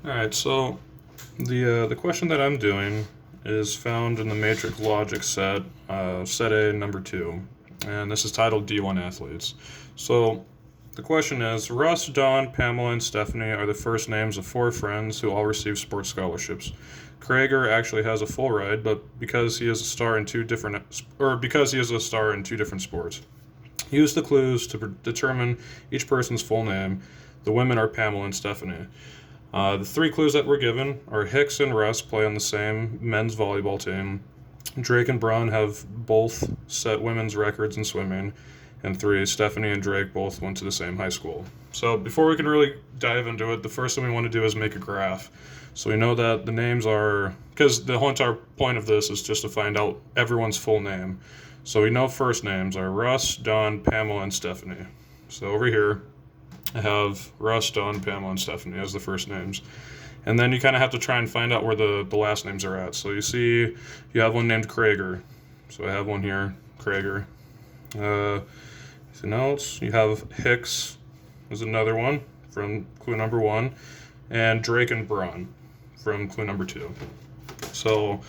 Alright, so the question that I'm doing is found in the matrix logic set, set A number 2, and this is titled D1 Athletes. So the question is, Russ, Dawn, Pamela, and Stephanie are the first names of 4 friends who all receive sports scholarships. Krager actually has a full ride, but because he is a star in two different sports. Use the clues to determine each person's full name. The women are Pamela and Stephanie. The 3 clues that were given are Hicks and Russ play on the same men's volleyball team. Drake and Braun have both set women's records in swimming. And 3, Stephanie and Drake both went to the same high school. So before we can really dive into it, the first thing we want to do is make a graph. So we know that the names are, because the whole entire point of this is just to find out everyone's full name. So we know first names are Russ, Dawn, Pamela, and Stephanie. So over here, I have Russ, Dawn, Pamela, and Stephanie as the first names. And then you kind of have to try and find out where the last names are at. So you see, you have one named Krager. So I have one here, Krager. Anything else? You have Hicks is another one from clue number 1. And Drake and Braun from clue number 2. So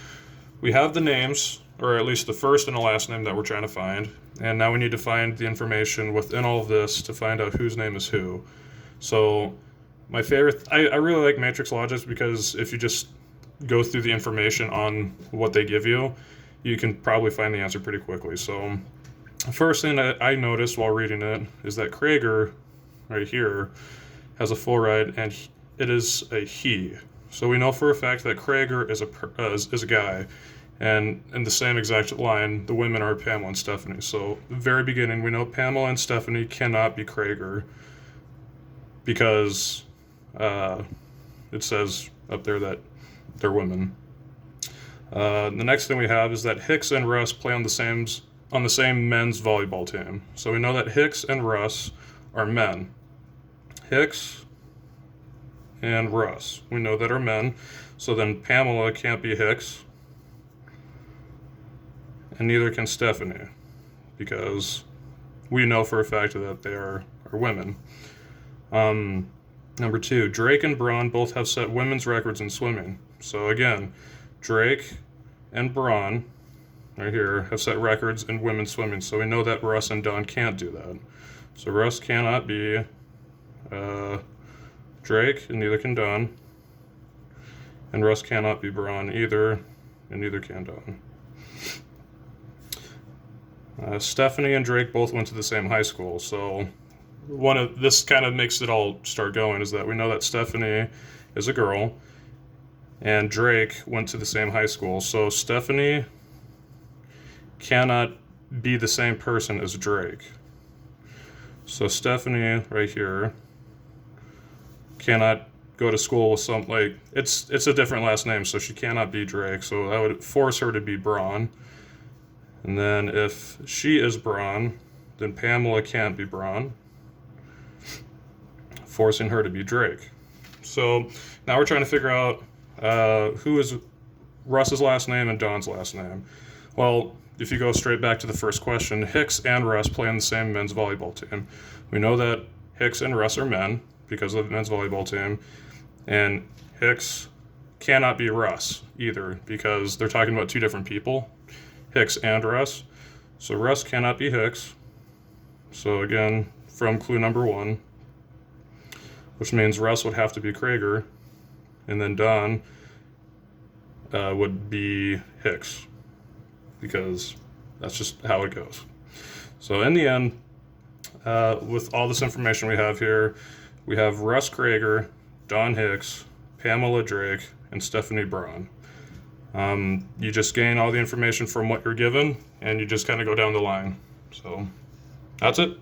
we have the names, or at least the first and the last name that we're trying to find. And now we need to find the information within all of this to find out whose name is who. So my favorite, I really like matrix logic because if you just go through the information on what they give you, you can probably find the answer pretty quickly. So the first thing that I noticed while reading it is that Krager, right here, has a full ride, and it is a he. So we know for a fact that Krager is a guy. And in the same exact line, the women are Pamela and Stephanie. So the very beginning, we know Pamela and Stephanie cannot be Krager because it says up there that they're women. The next thing we have is that Hicks and Russ play on the same men's volleyball team. So we know that Hicks and Russ are men. Hicks and Russ, we know that are men. So then Pamela can't be Hicks. And neither can Stephanie, because we know for a fact that they are women. Number 2, Drake and Braun both have set women's records in swimming. So again, Drake and Braun, right here, have set records in women's swimming. So we know that Russ and Dawn can't do that. So Russ cannot be Drake, and neither can Dawn. And Russ cannot be Braun either, and neither can Dawn. Stephanie and Drake both went to the same high school, so this kind of makes it all start going, is that we know that Stephanie is a girl, and Drake went to the same high school, so Stephanie cannot be the same person as Drake. So Stephanie, right here, cannot go to school with it's a different last name, so she cannot be Drake, so that would force her to be Braun. And then if she is Braun, then Pamela can't be Braun, forcing her to be Drake. So now we're trying to figure out who is Russ's last name and Dawn's last name. Well, if you go straight back to the first question, Hicks and Russ play on the same men's volleyball team. We know that Hicks and Russ are men because of the men's volleyball team, and Hicks cannot be Russ either because they're talking about 2 different people. Hicks and Russ. So Russ cannot be Hicks. So again, from clue number 1, which means Russ would have to be Krager, and then Dawn would be Hicks, because that's just how it goes. So in the end, with all this information we have here, we have Russ Krager, Dawn Hicks, Pamela Drake, and Stephanie Braun. You just gain all the information from what you're given, and you just kind of go down the line. So that's it.